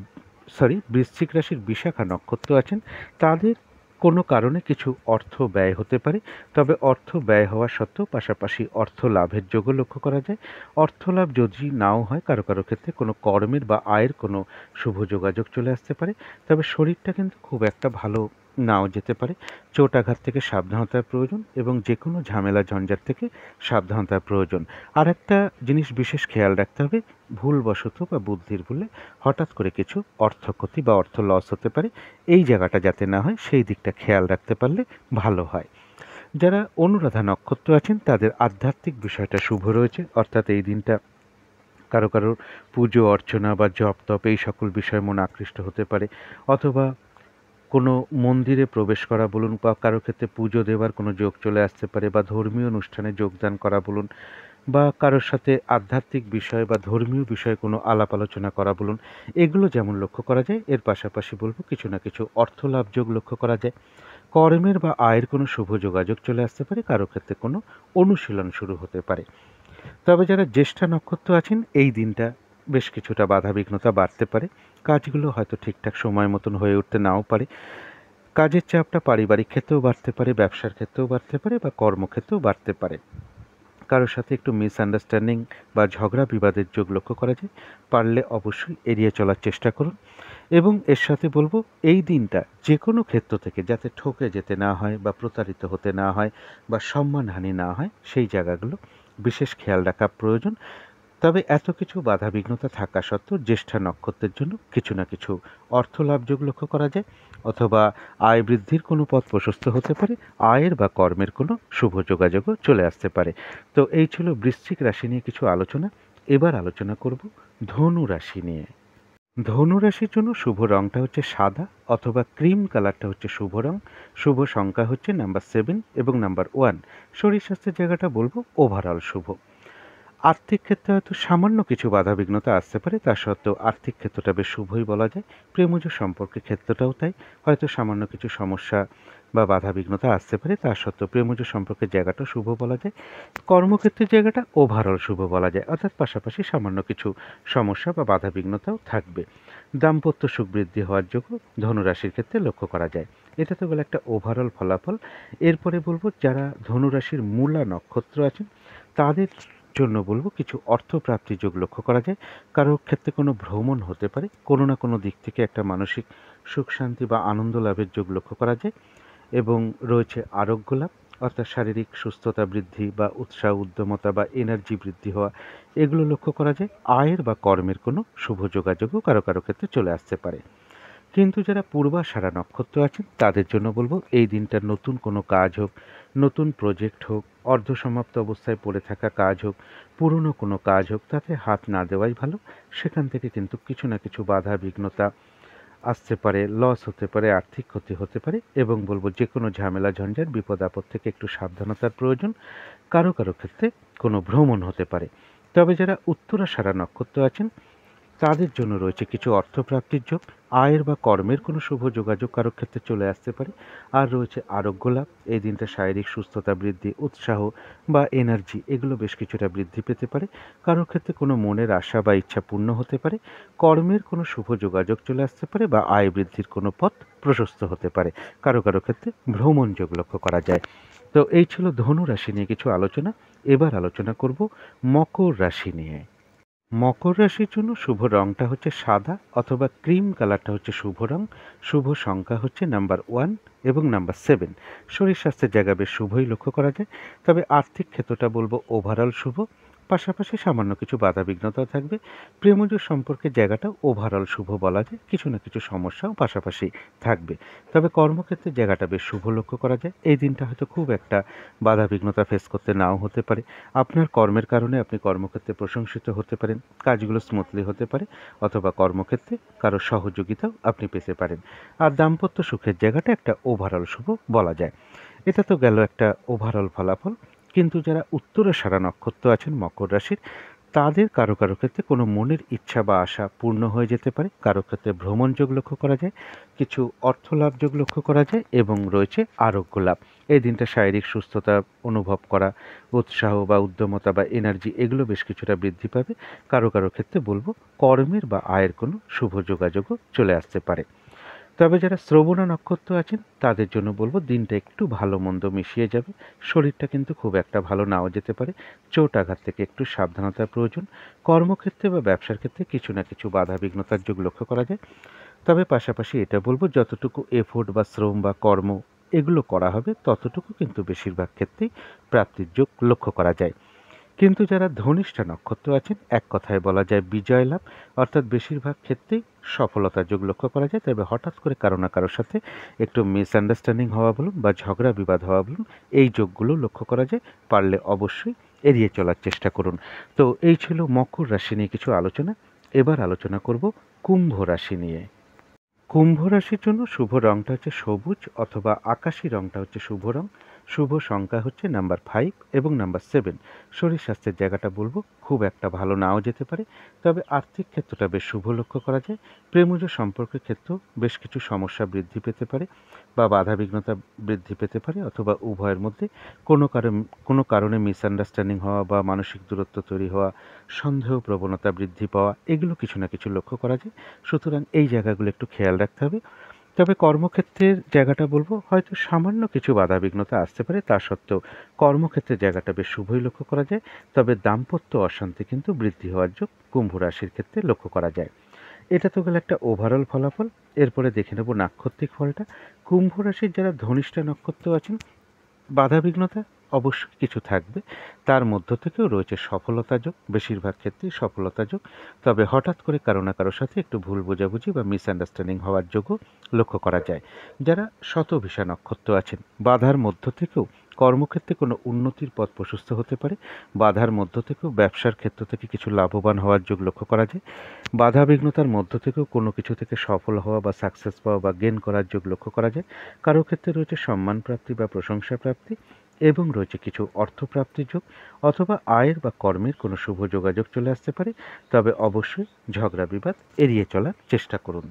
বৃশ্চিক রাশির বিশাখা নক্ষত্র আছেন, তাদের কোনো কারণে কিছু অর্থ ব্যয় হতে পারে। তবে অর্থ ব্যয় হওয়া সত্ত্বেও পাশাপাশি অর্থ লাভের যোগও লক্ষ্য করা যায়। অর্থ লাভ যদি নাও হয়, কারো কারো ক্ষেত্রে কোনো কর্মের বা আয়ের কোনো শুভ যোগাযোগ চলে আসতে পারে। তবে শরীরটা কিন্তু খুব একটা ভালো নাও যেতে পারে। চোট আঘাত থেকে সাবধানতার প্রয়োজন এবং যে কোনো ঝামেলা ঝঞ্ঝাট থেকে সাবধানতার প্রয়োজন। আর একটা জিনিস বিশেষ খেয়াল রাখতে হবে, ভুলবশত বা বুদ্ধির ভুলে হঠাৎ করে কিছু অর্থ ক্ষতি বা অর্থ লস হতে পারে। এই জায়গাটা যাতে না হয় সেই দিকটা খেয়াল রাখতে পারলে ভালো হয়। যারা অনুরাধা নক্ষত্র আছেন, তাদের আধ্যাত্মিক বিষয়টা শুভ রয়েছে, অর্থাৎ এই দিনটা কারো কারোর পুজো অর্চনা বা জপ তপ এই সকল বিষয়ে মন আকৃষ্ট হতে পারে, অথবা কোনো মন্দিরে প্রবেশ করা বলুন, বা কারো ক্ষেত্রে পুজো দেওয়ার কোনো যোগ চলে আসতে পারে, বা ধর্মীয় অনুষ্ঠানে যোগদান করা বলুন, বা কারোর সাথে আধ্যাত্মিক বিষয় বা ধর্মীয় বিষয়ে কোনো আলাপ আলোচনা করা বলুন, এগুলো যেমন লক্ষ্য করা যায়, এর পাশাপাশি বলবো কিছু না কিছু অর্থ লাভ যোগ লক্ষ্য করা যায়। কর্মের বা আয়ের কোনো শুভ যোগাযোগ চলে আসতে পারে, কারো ক্ষেত্রে কোনো অনুশীলন শুরু হতে পারে। তবে যারা জ্যেষ্ঠা নক্ষত্র আছেন, এই দিনটা বেশ কিছুটা বাধাবিঘ্নতা বাড়তে পারে, কাজগুলো হয়তো ঠিকঠাক সময় মতন হয়ে উঠতে নাও পারে। কাজের চাপটা পারিবারিক ক্ষেত্রেও বাড়তে পারে, ব্যবসার ক্ষেত্রেও বাড়তে পারে বা কর্মক্ষেত্রেও বাড়তে পারে। কারোর সাথে একটু মিসআন্ডারস্ট্যান্ডিং বা ঝগড়া বিবাদের যোগ লক্ষ্য করা যায়, পারলে অবশ্যই এড়িয়ে চলার চেষ্টা করুন। এবং এর সাথে বলবো, এই দিনটা যে কোনো ক্ষেত্র থেকে যাতে ঠকে যেতে না হয় বা প্রতারিত হতে না হয় বা সম্মানহানি না হয়, সেই জায়গাগুলো বিশেষ খেয়াল রাখা প্রয়োজন। তবে এত কিছু বাধাবিঘ্নতা থাকা সত্ত্বেও জ্যেষ্ঠা নক্ষত্রের জন্য কিছু না কিছু অর্থ লাভযোগ লক্ষ্য করা যায়, অথবা আয় বৃদ্ধির কোনো পথ প্রশস্ত হতে পারে, আয়ের বা কর্মের কোনো শুভ যোগাযোগও চলে আসতে পারে। তো এই ছিল বৃশ্চিক রাশি নিয়ে কিছু আলোচনা। এবার আলোচনা করব ধনু রাশি নিয়ে। ধনু রাশির জন্য শুভ রংটা হচ্ছে সাদা অথবা ক্রিম কালারটা হচ্ছে শুভ রং। শুভ সংখ্যা হচ্ছে নাম্বার 7 এবং নাম্বার 1। শরীর স্বাস্থ্যের জায়গাটা বলবো ওভারঅল শুভ। আর্থিক ক্ষেত্রে হয়তো সামান্য কিছু বাধাবিঘ্নতা আসতে পারে, তা সত্ত্বেও আর্থিক ক্ষেত্রটা বেশ শুভই বলা যায়। প্রেমজ সম্পর্কের ক্ষেত্রটাও তাই, হয়তো সামান্য কিছু সমস্যা বা বাধাবিঘ্নতা আসতে পারে, তা সত্ত্বেও প্রেমজ সম্পর্কের জায়গাটা শুভ বলা যায়। কর্মক্ষেত্রের জায়গাটা ওভারঅল শুভ বলা যায়, অর্থাৎ পাশাপাশি সামান্য কিছু সমস্যা বা বাধাবিঘ্নতাও থাকবে। দাম্পত্য সুখ বৃদ্ধি হওয়ার যোগ্য ধনুরাশির ক্ষেত্রে লক্ষ্য করা যায়। এটা তো গেল একটা ওভারঅল ফলাফল। এরপরে বলবো যারা ধনুরাশির মূলা নক্ষত্র আছেন তাদের জন্য বলবো কিছু অর্থপ্রাপ্তির যোগ লক্ষ্য করা যায়। কারোর ক্ষেত্রে কোনো ভ্রমণ হতে পারে, কোনো না কোনো দিক থেকে একটা মানসিক সুখ শান্তি বা আনন্দ লাভের যোগ লক্ষ্য করা যায়। এবং রয়েছে আরোগ্য লাভ, অর্থাৎ শারীরিক সুস্থতা বৃদ্ধি বা উৎসাহ উদ্যমতা বা এনার্জি বৃদ্ধি হওয়া, এগুলো লক্ষ্য করা যায়। আয়ের বা কর্মের কোনো শুভ যোগাযোগও কারো কারো ক্ষেত্রে চলে আসতে পারে। কিন্তু যারা পূর্বাষাঢ়া নক্ষত্র আছেন তাদের জন্য বলবো এই দিনটা নতুন কোনো কাজ হোক, নতুন প্রজেক্ট হোক, অর্ধসমাপ্ত অবস্থায় পড়ে থাকা কাজ হোক, পুরনো কোনো কাজ হোক, তাতে হাত না দেওয়াই ভালো। সেখান থেকে কিন্তু কিছু না কিছু বাধা বিঘ্নতা আসতে পারে, লস হতে পারে, আর্থিক ক্ষতি হতে পারে। এবং বলবো যে কোনো ঝামেলা ঝঞ্ঝাট বিপদ আপদ থেকে একটু সাবধানতার প্রয়োজন। কারো কারো ক্ষেত্রে কোনো ভ্রমণ হতে পারে। তবে যারা উত্তরাষাঢ়া নক্ষত্র আছেন তাদের জন্য রয়েছে কিছু অর্থপ্রাপ্তির যোগ। আয়ের বা কর্মের কোনো শুভ যোগাযোগ কারো ক্ষেত্রে চলে আসতে পারে। আর রয়েছে আরোগ্য লাভ। এই দিনটা শারীরিক সুস্থতা বৃদ্ধি, উৎসাহ বা এনার্জি এগুলো বেশ কিছুটা বৃদ্ধি পেতে পারে। কারোর ক্ষেত্রে কোনো মনের আশা বা ইচ্ছা পূর্ণ হতে পারে। কর্মের কোনো শুভ যোগাযোগ চলে আসতে পারে বা আয় বৃদ্ধির কোনো পথ প্রশস্ত হতে পারে। কারো কারো ক্ষেত্রে ভ্রমণ যোগ লক্ষ্য করা যায়। তো এই ছিল ধনু রাশি নিয়ে কিছু আলোচনা। এবার আলোচনা করব মকর রাশি নিয়ে। মকর রাশির জন্য শুভ রংটা হচ্ছে সাদা অথবা ক্রিম কালারটা হচ্ছে শুভ রং। শুভ সংখ্যা হচ্ছে নাম্বার 1 এবং নাম্বার 7। শরীর স্বাস্থ্যের জায়গা বেশ শুভই লক্ষ্য করা যায়। তবে আর্থিক ক্ষেত্রটা বলবো ওভারঅল শুভ। পাশাপাশি সামান্য কিছু বাধাবিঘ্নতাও থাকবে। প্রেমজ সম্পর্কের জায়গাটাও ওভারঅল শুভ বলা যায়, কিছু না কিছু সমস্যাও পাশাপাশি থাকবে। তবে কর্মক্ষেত্রের জায়গাটা বেশ শুভ লক্ষ্য করা যায়। এই দিনটা হয়তো খুব একটা বাধাবিঘ্নতা ফেস করতে নাও হতে পারে। আপনার কর্মের কারণে আপনি কর্মক্ষেত্রে প্রশংসিত হতে পারেন, কাজগুলো স্মুথলি হতে পারে, অথবা কর্মক্ষেত্রে কারো সহযোগিতাও আপনি পেতে পারেন। আর দাম্পত্য সুখের জায়গাটা একটা ওভারঅল শুভ বলা যায়। এটা তো গেল একটা ওভারঅল ফলাফল। কিন্তু যারা উত্তরাষাঢ়া নক্ষত্র আছেন মকর রাশির তাদের কারো কারো ক্ষেত্রে কোনো মনের ইচ্ছা বা আশা পূর্ণ হয়ে যেতে পারে। কারো ক্ষেত্রে ভ্রমণ যোগ লক্ষ্য করা যায়, কিছু অর্থ লাভ যোগ লক্ষ্য করা যায় এবং রয়েছে আরোগ্য লাভ। এই দিনটা শারীরিক সুস্থতা অনুভব করা, উৎসাহ বা উদ্যমতা বা এনার্জি এগুলো বেশ কিছুটা বৃদ্ধি পাবে। কারো কারো ক্ষেত্রে বলবো কর্মের বা আয়ের কোনো শুভ যোগাযোগও চলে আসতে পারে। তবে যারা শ্রবণা নক্ষত্র আছেন তাদের জন্য বলবো দিনটা একটু ভালো মন্দ মিশিয়ে যাবে। শরীরটা কিন্তু খুব একটা ভালো নাও যেতে পারে। চোট আঘাত থেকে একটু সাবধানতার প্রয়োজন। কর্মক্ষেত্রে বা ব্যবসার ক্ষেত্রে কিছু না কিছু বাধা বিঘ্নতার যোগ লক্ষ্য করা যায়। তবে পাশাপাশি এটা বলবো যতটুকু এফোর্ট বা শ্রম বা কর্ম এগুলো করা হবে ততটুকু কিন্তু বেশিরভাগ ক্ষেত্রেই প্রাপ্তির যোগ লক্ষ্য করা যায়। কিন্তু যারা ধনিষ্ঠা নক্ষত্র আছেন এক কথায় বলা যায় বিজয় লাভ, অর্থাৎ বেশিরভাগ ক্ষেত্রেই সফলতার যোগ লক্ষ্য করা যায়। তবে হঠাৎ করে কারো না কারোর সাথে একটু মিসআন্ডারস্ট্যান্ডিং হওয়া বলুন বা ঝগড়া বিবাদ হওয়া বলুন, এই যোগগুলো লক্ষ্য করা যায়। পারলে অবশ্যই এড়িয়ে চলার চেষ্টা করুন। তো এই ছিল মকর রাশি নিয়ে কিছু আলোচনা। এবার আলোচনা করব কুম্ভ রাশি নিয়ে। কুম্ভ রাশির জন্য শুভ রংটা হচ্ছে সবুজ অথবা আকাশি রংটা হচ্ছে শুভ রং। শুভ সংখ্যা হচ্ছে নাম্বার 5 এবং নাম্বার 7। শরীর স্বাস্থ্যের জায়গাটা বলবো খুব একটা ভালো নাও যেতে পারে। তবে আর্থিক ক্ষেত্রটা বেশ শুভ লক্ষ্য করা যায়। প্রেমজ সম্পর্কের ক্ষেত্রেও বেশ কিছু সমস্যা বৃদ্ধি পেতে পারে বা বাধাবিঘ্নতা বৃদ্ধি পেতে পারে, অথবা উভয়ের মধ্যে কোনো কারণে মিসআন্ডারস্ট্যান্ডিং হওয়া বা মানসিক দূরত্ব তৈরি হওয়া, সন্দেহ প্রবণতা বৃদ্ধি পাওয়া, এগুলো কিছু না কিছু লক্ষ্য করা যায়। সুতরাং এই জায়গাগুলো একটু খেয়াল রাখতে হবে। তবে কর্মক্ষেত্রের জায়গাটা বলবো হয়তো সামান্য কিছু বাধাবিঘ্নতা আসতে পারে, তা সত্ত্বেও কর্মক্ষেত্রের জায়গাটা বেশ শুভই লক্ষ্য করা যায়। তবে দাম্পত্য অশান্তি কিন্তু বৃদ্ধি হওয়ার যোগ কুম্ভ রাশির ক্ষেত্রে লক্ষ্য করা যায়। এটা তো গেল একটা ওভারঅল ফলাফল। এরপরে দেখে নেব নাক্ষত্রিক ফলটা। কুম্ভ রাশির যারা ধনিষ্ঠা নক্ষত্র আছেন বাধাবিঘ্নতা অবশ্যই কিছু থাকবে, তার মধ্য থেকেও রয়েছে সফলতা যোগ, বেশিরভাগ ক্ষেত্রেই সফলতা যোগ। তবে হঠাৎ করে কারো না কারোর সাথে একটু ভুল বোঝাবুঝি বা মিসআন্ডারস্ট্যান্ডিং হওয়ার যোগও লক্ষ্য করা যায়। যারা শতভিষা নক্ষত্র আছেন, বাধার মধ্য থেকেও কর্মক্ষেত্রে কোনো উন্নতির পথ প্রশস্ত হতে পারে, বাধার মধ্য থেকেও ব্যবসার ক্ষেত্র থেকে কিছু লাভবান হওয়ার যোগ লক্ষ্য করা যায়, বাধা বিঘ্নতার মধ্য থেকেও কোনো কিছু থেকে সফল হওয়া বা সাকসেস পাওয়া বা গেন করার যোগ লক্ষ্য করা যায়। কারো ক্ষেত্রে রয়েছে সম্মান প্রাপ্তি বা প্রশংসা প্রাপ্তি, এবং রয়েছে কিছু অর্থপ্রাপ্তির যোগ, অথবা আয়ের বা কর্মের কোনো শুভ যোগাযোগ চলে আসতে পারে। তবে অবশ্যই ঝগড়া বিবাদ এড়িয়ে চলার চেষ্টা করুন।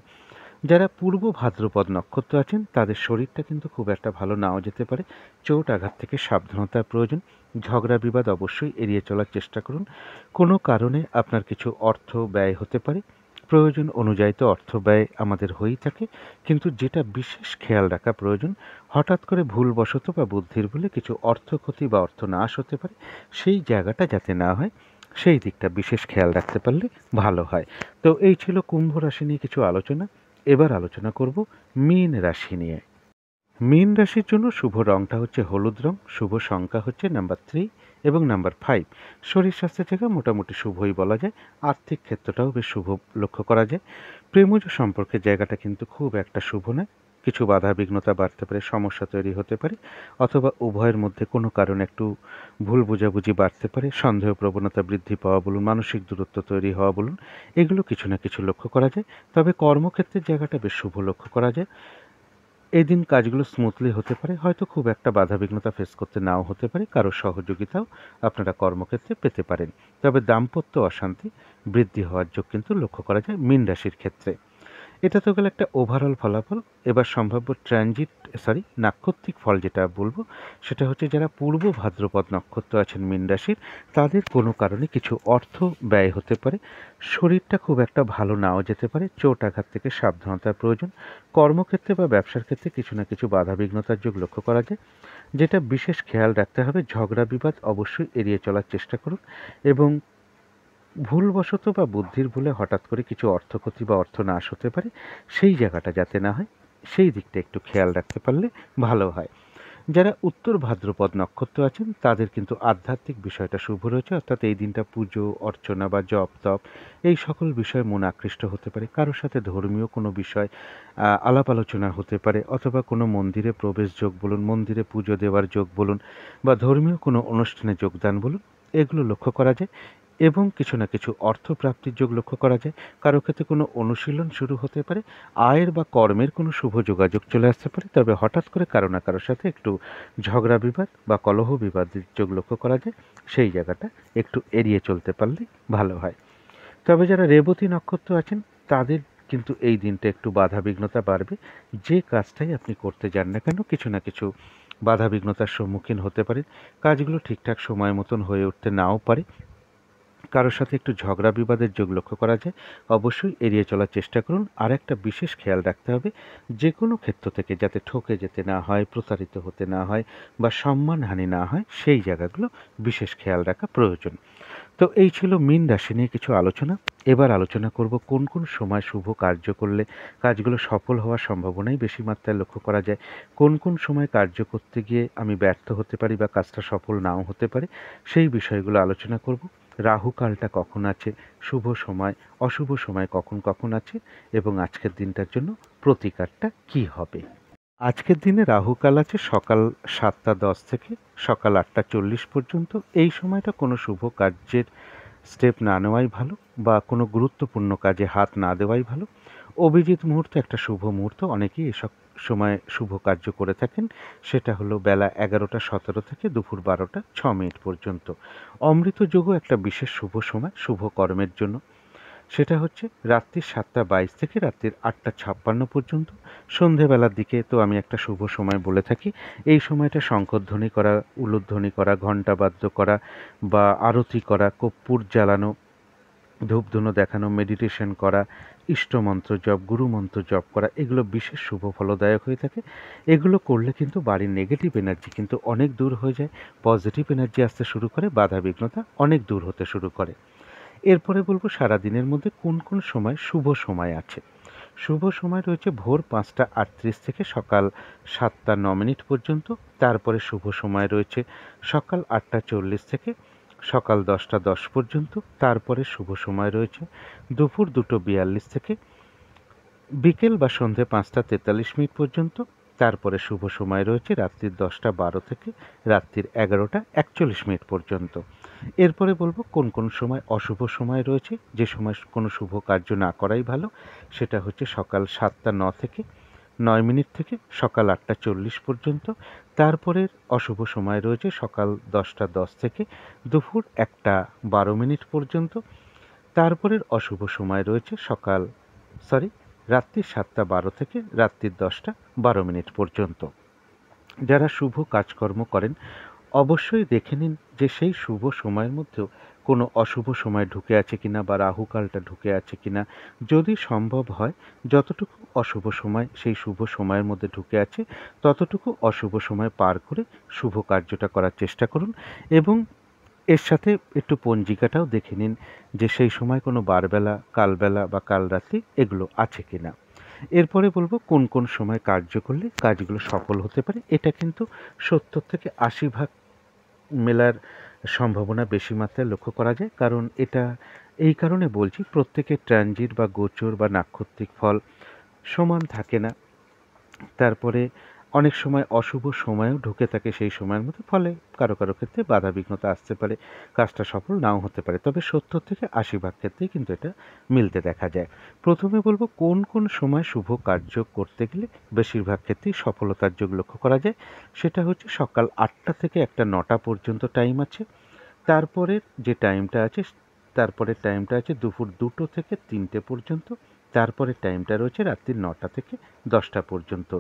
যারা পূর্ব ভাদ্রপদ নক্ষত্র আছেন, তাদের শরীরটা কিন্তু খুব একটা ভালো নাও যেতে পারে, চোট আঘাত থেকে সাবধানতার প্রয়োজন। ঝগড়া বিবাদ অবশ্যই এড়িয়ে চলার চেষ্টা করুন। কোনো কারণে আপনার কিছু অর্থ ব্যয় হতে পারে, প্রয়োজন অনুযায়ী তো অর্থ ব্যয় আমাদের হয়েই থাকে, কিন্তু যেটা বিশেষ খেয়াল রাখা প্রয়োজন, হঠাৎ করে ভুলবশত বা বুদ্ধির ভুলে কিছু অর্থ ক্ষতি বা অর্থ নাশ হতে পারে, সেই জায়গাটা যাতে না হয় সেই দিকটা বিশেষ খেয়াল রাখতে পারলে ভালো হয়। তো এই ছিল কুম্ভ রাশি নিয়ে কিছু আলোচনা। এবার আলোচনা করব মীন রাশি নিয়ে। মীন রাশির জন্য শুভ রংটা হচ্ছে হলুদ রং, শুভ সংখ্যা হচ্ছে নাম্বার 3 এবং নাম্বার 5। শরীর স্বাস্থ্যের জায়গা মোটামুটি শুভই বলা যায়। আর্থিক ক্ষেত্রটাও বেশ শুভ লক্ষ্য করা যায়। প্রেমজ সম্পর্কের জায়গাটা কিন্তু খুব একটা শুভ নয়, কিছু বাধা বিঘ্নতা বাড়তে পারে, সমস্যা তৈরি হতে পারে, অথবা উভয়ের মধ্যে কোনো কারণে একটু ভুল বোঝাবুঝি বাড়তে পারে, সন্দেহ প্রবণতা বৃদ্ধি পাওয়া বলুন, মানসিক দূরত্ব তৈরি হওয়া বলুন, এগুলো কিছু না কিছু লক্ষ্য করা যায়। তবে কর্মক্ষেত্রের জায়গাটা বেশ শুভ লক্ষ্য করা যায়। এই দিন কাজগুলো স্মুথলি হতে পারে, হয়তো খুব একটা বাধাবিঘ্নতা ফেস করতে নাও হতে পারে, কারোর সহযোগিতাও আপনারা কর্মক্ষেত্রে পেতে পারেন। তবে দাম্পত্য অশান্তি বৃদ্ধি হওয়ার যোগ কিন্তু লক্ষ্য করা যায় মীন রাশির ক্ষেত্রে। এটা তো গেল একটা ওভারঅল ফলাফল। এবার সম্ভাব্য নাক্ষত্রিক ফল যেটা বলবো, সেটা হচ্ছে যারা পূর্ব ভাদ্রপদ নক্ষত্র আছেন মীন রাশির, তাদের কোনো কারণে কিছু অর্থ ব্যয় হতে পারে, শরীরটা খুব একটা ভালো নাও যেতে পারে, চোট আঘাত থেকে সাবধানতার প্রয়োজন। কর্মক্ষেত্রে বা ব্যবসার ক্ষেত্রে কিছু না কিছু বাধা বিঘ্নতার যোগ লক্ষ্য করা যায়। যেটা বিশেষ খেয়াল রাখতে হবে, ঝগড়া বিবাদ অবশ্যই এড়িয়ে চলার চেষ্টা করুন, এবং ভুলবশত বা বুদ্ধির ভুলে হঠাৎ করে কিছু অর্থক্ষতি বা অর্থ নাশ হতে পারে, সেই জায়গাটা যাতে না হয় সেই দিকটা একটু খেয়াল রাখতে পারলে ভালো হয়। যারা উত্তর ভাদ্রপদ নক্ষত্র আছেন, তাদের কিন্তু আধ্যাত্মিক বিষয়টা শুভ রয়েছে, অর্থাৎ এই দিনটা পুজো অর্চনা বা জপ তপ এই সকল বিষয়ে মন আকৃষ্ট হতে পারে, কারোর সাথে ধর্মীয় কোনো বিষয় আলাপ আলোচনা হতে পারে, অথবা কোনো মন্দিরে প্রবেশ যোগ বলুন, মন্দিরে পুজো দেওয়ার যোগ বলুন, বা ধর্মীয় কোনো অনুষ্ঠানে যোগদান বলুন, এগুলো লক্ষ্য করা যায়। এবং কিছু না কিছু অর্থপ্রাপ্তির যোগ লক্ষ্য করা যায়। কারো ক্ষেত্রে কোনো অনুশীলন শুরু হতে পারে, আয়ের বা কর্মের কোনো শুভ যোগাযোগ চলে আসতে পারে। তবে হঠাৎ করে কারো না কারোর সাথে একটু ঝগড়া বিবাদ বা কলহ বিবাদের যোগ লক্ষ্য করা যায়, সেই জায়গাটা একটু এড়িয়ে চলতে পারলে ভালো হয়। তবে যারা রেবতী নক্ষত্র আছেন, তাদের কিন্তু এই দিনটা একটু বাধা বিঘ্নতা বাড়বে। যে কাজটাই আপনি করতে যান না কেন, কিছু না কিছু বাধা বিঘ্নতার সম্মুখীন হতে পারেন, কাজগুলো ঠিকঠাক সময় মতন হয়ে উঠতে নাও পারে, কারোর সাথে একটু ঝগড়া বিবাদের যোগ লক্ষ্য করা যায়, অবশ্যই এড়িয়ে চলার চেষ্টা করুন। আর একটা বিশেষ খেয়াল রাখতে হবে, যে কোনো ক্ষেত্র থেকে যাতে ঠকে যেতে না হয়, প্রতারিত হতে না হয়, বা সম্মানহানি না হয়, সেই জায়গাগুলো বিশেষ খেয়াল রাখা প্রয়োজন। তো এই ছিল মীন রাশি নিয়ে কিছু আলোচনা। এবার আলোচনা করব কোন কোন সময় শুভ কার্য করলে কাজগুলো সফল হওয়ার সম্ভাবনাই বেশি মাত্রায় লক্ষ্য করা যায়, কোন কোন সময় কার্য করতে গিয়ে আমি ব্যর্থ হতে পারি বা কাজটা সফল নাও হতে পারে, সেই বিষয়গুলো আলোচনা করব। রাহুকালটা কখন আছে, শুভ সময় অশুভ সময় কখন কখন আছে, এবং আজকের দিনটার জন্য প্রতিকারটা কি হবে। আজকের দিনে রাহুকাল আছে সকাল 7টা 10 থেকে সকাল 8টা 40 পর্যন্ত। এই সময়টা কোনো শুভ কার্যের স্টেপ না নেওয়াই ভালো, বা কোনো গুরুত্বপূর্ণ কাজে হাত না দেওয়াই ভালো। অভিজিৎ মুহূর্ত একটা শুভ মুহূর্ত, অনেকেই এসব সময় শুভ কার্য করে থাকেন, সেটা হলো বেলা 11টা 17 থেকে দুপুর 12টা 6 মিনিট পর্যন্ত। অমৃত যোগও একটা বিশেষ শুভ সময় শুভ কর্মের জন্য, সেটা হচ্ছে রাত্রির 7টা 22 থেকে রাত্রির 8টা 56 পর্যন্ত। সন্ধেবেলার দিকে তো আমি একটা শুভ সময় বলে থাকি, এই সময়টা শঙ্খধ্বনি করা, উলুধ্বনি করা, ঘণ্টাবাদ্য করা, বা আরতি করা, কর্পূর জ্বালানো, ধূপধুনো দেখানো, মেডিটেশন করা, ইষ্টমন্ত্র জপ, গুরুমন্ত্র জপ করা, এগুলো বিশেষ শুভ ফলদায়ক হয়ে থাকে। এগুলো করলে কিন্তু বাড়ির নেগেটিভ এনার্জি কিন্তু অনেক দূর হয়ে যায়, পজিটিভ এনার্জি আসতে শুরু করে, বাধা বিঘ্নতা অনেক দূর হতে শুরু করে। এরপরে বলবো সারা দিনের মধ্যে কোন কোন সময় শুভ সময় আছে। শুভ সময় রয়েছে ভোর 5:38 থেকে সকাল 7:09 পর্যন্ত। তারপরে শুভ সময় রয়েছে সকাল 8:40 থেকে সকাল 10:10 পর্যন্ত। তারপরে শুভ সময় রয়েছে দুপুর 2:42 থেকে বিকেল বা সন্ধে 5:43 পর্যন্ত। তারপরে শুভ সময় রয়েছে রাত্রির 10:12 থেকে রাত্রির 11:41 পর্যন্ত। এরপরে বলবো কোন কোন সময় অশুভ সময় রয়েছে, যে সময় কোনো শুভ কার্য না করাই ভালো। সেটা হচ্ছে সকাল 7:09 থেকে 9 থেকে সকাল 8:40 পর্যন্ত। তারপরের অশুভ সময় রয়েছে সকাল 10:10 থেকে দুপুর 1:12 পর্যন্ত। তারপরের অশুভ সময় রয়েছে রাত্রি 7:12 থেকে রাত্রির 10:12 পর্যন্ত। যারা শুভ কাজকর্ম করেন অবশ্যই দেখে নিন যে সেই শুভ সময়ের মধ্যেও কোনো অশুভ সময় ঢুকে আছে কিনা বা রাহুকালটা ঢুকে আছে কিনা। যদি সম্ভব হয় যতটুকু অশুভ সময় সেই শুভ সময়ের মধ্যে ঢুকে আছে ততটুকু অশুভ সময় পার করে শুভ কার্যটা করার চেষ্টা করুন, এবং এর সাথে একটু পঞ্জিকাটাও দেখে নিন যে সেই সময় কোনো বারবেলা, কালবেলা বা কালরাত্রি এগুলো আছে কিনা। এরপরে বলবো কোন কোন সময় কার্য করলে কাজগুলো সফল হতে পারে। এটা কিন্তু 70 থেকে 80 ভাগ মেলার সম্ভাবনা বেশি মাত্রায় লক্ষ্য করা যায়, কারণ এটা এই কারণে বলছি প্রত্যেকের ট্রানজিট বা গোচর বা নাক্ষত্রিক ফল সমান থাকে না। তারপরে অনেক সময় অশুভ সময়ও ঢুকে থাকে সেই সময়ের মধ্যে, ফলে কারো কারো ক্ষেত্রে বাধা বিঘ্নতা আসতে পারে, কাজটা সফল নাও হতে পারে। তবে 70 থেকে 80 ভাগ ক্ষেত্রেই কিন্তু এটা মিলতে দেখা যায়। প্রথমে বলবো কোন কোন সময় শুভ কার্য করতে গেলে বেশিরভাগ ক্ষেত্রেই সফলতার যোগ লক্ষ্য করা যায়। সেটা হচ্ছে সকাল 8টা থেকে 9টা পর্যন্ত টাইম আছে। তারপরের যে টাইমটা আছে তারপরের টাইমটা আছে দুপুর 2টো থেকে 3টে পর্যন্ত। তারপরের টাইমটা রয়েছে রাত্রি 9টা থেকে 10টা পর্যন্ত।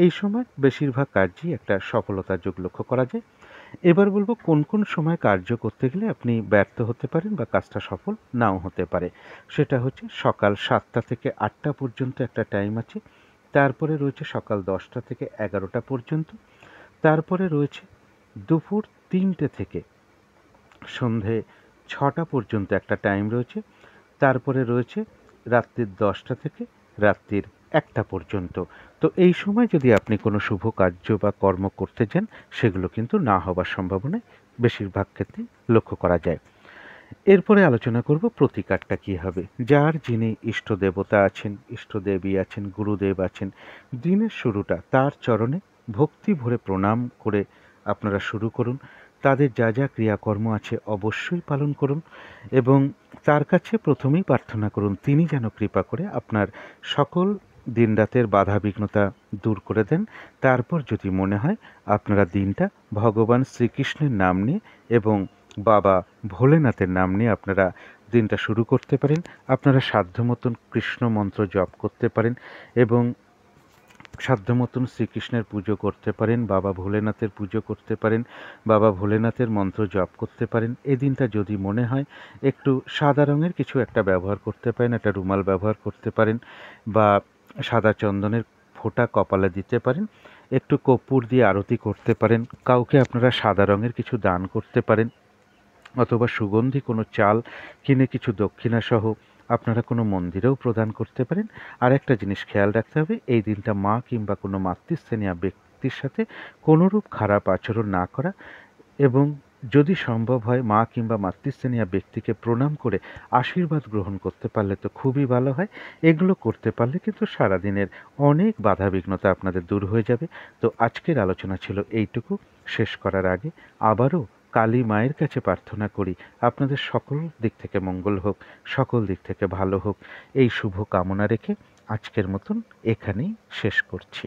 এই সময় বেশিরভাগ কার্যই একটা সফলতার যোগ লক্ষ্য করা যায়। এবার বলবো কোন কোন সময় কার্য করতে গেলে আপনি ব্যর্থ হতে পারেন বা কাজটা সফল নাও হতে পারে। সেটা হচ্ছে সকাল 7টা থেকে 8টা পর্যন্ত একটা টাইম আছে। তারপরে রয়েছে সকাল 10টা থেকে 11টা পর্যন্ত। তারপরে রয়েছে দুপুর 3টে থেকে সন্ধে 6টা পর্যন্ত একটা টাইম রয়েছে। তারপরে রয়েছে রাত্রির 10টা থেকে রাত্রির 1টা পর্যন্ত। তো এই সময় যদি আপনি কোনো শুভ কার্য বা কর্ম করতে যান সেগুলো কিন্তু না হবার সম্ভাবনা বেশিরভাগ ক্ষেত্রেই লক্ষ্য করা যায়। এরপরে আলোচনা করব প্রতিকারটা কী হবে। যার যিনি ইষ্ট দেবতা আছেন, ইষ্টদেবী আছেন, গুরুদেব আছেন, দিনের শুরুটা তার চরণে ভক্তি ভরে প্রণাম করে আপনারা শুরু করুন। তাদের যা যা ক্রিয়াকর্ম আছে অবশ্যই পালন করুন, এবং তার কাছে প্রথমেই প্রার্থনা করুন তিনি যেন কৃপা করে আপনার সকল দিনরাতের বাধা বিঘ্নতা দূর করে দেন। তারপর যদি মনে হয় আপনারা দিনটা ভগবান শ্রীকৃষ্ণের নাম নিয়ে এবং বাবা ভোলেনাথের নাম নিয়ে আপনারা দিনটা শুরু করতে পারেন। আপনারা সাধ্য মতন কৃষ্ণ মন্ত্র জপ করতে পারেন এবং সাধ্য মতন শ্রীকৃষ্ণের পুজো করতে পারেন, বাবা ভোলেনাথের পুজো করতে পারেন, বাবা ভোলেনাথের মন্ত্র জপ করতে পারেন। এই দিনটা যদি মনে হয় একটু সাদা রঙের কিছু একটা ব্যবহার করতে পারেন, একটা রুমাল ব্যবহার করতে পারেন বা সাদা চন্দনের ফোঁটা কপালে দিতে পারেন, একটু কর্পূর দিয়ে আরতি করতে পারেন, কাউকে আপনারা সাদা রঙের কিছু দান করতে পারেন, অথবা সুগন্ধি কোনো চাল কিনে কিছু দক্ষিণাসহ আপনারা কোনো মন্দিরেও প্রদান করতে পারেন। আর একটা জিনিস খেয়াল রাখতে হবে, এই দিনটা মা কিংবা কোনো মাতৃস্থানীয় ব্যক্তির সাথে কোনোরূপ খারাপ আচরণ না করা, এবং যদি সম্ভব হয় মা কিংবা মাতৃস্থানীয় ব্যক্তিকে প্রণাম করে আশীর্বাদ গ্রহণ করতে পারলে তো খুবই ভালো হয়। এগুলো করতে পারলে কিন্তু সারাদিনের অনেক বাধা বিঘ্নতা আপনাদের দূর হয়ে যাবে। তো আজকের আলোচনা ছিল এইটুকু। শেষ করার আগে আবারও কালী মায়ের কাছে প্রার্থনা করি আপনাদের সকল দিক থেকে মঙ্গল হোক, সকল দিক থেকে ভালো হোক, এই শুভ কামনা রেখে আজকের মতন এখানেই শেষ করছি।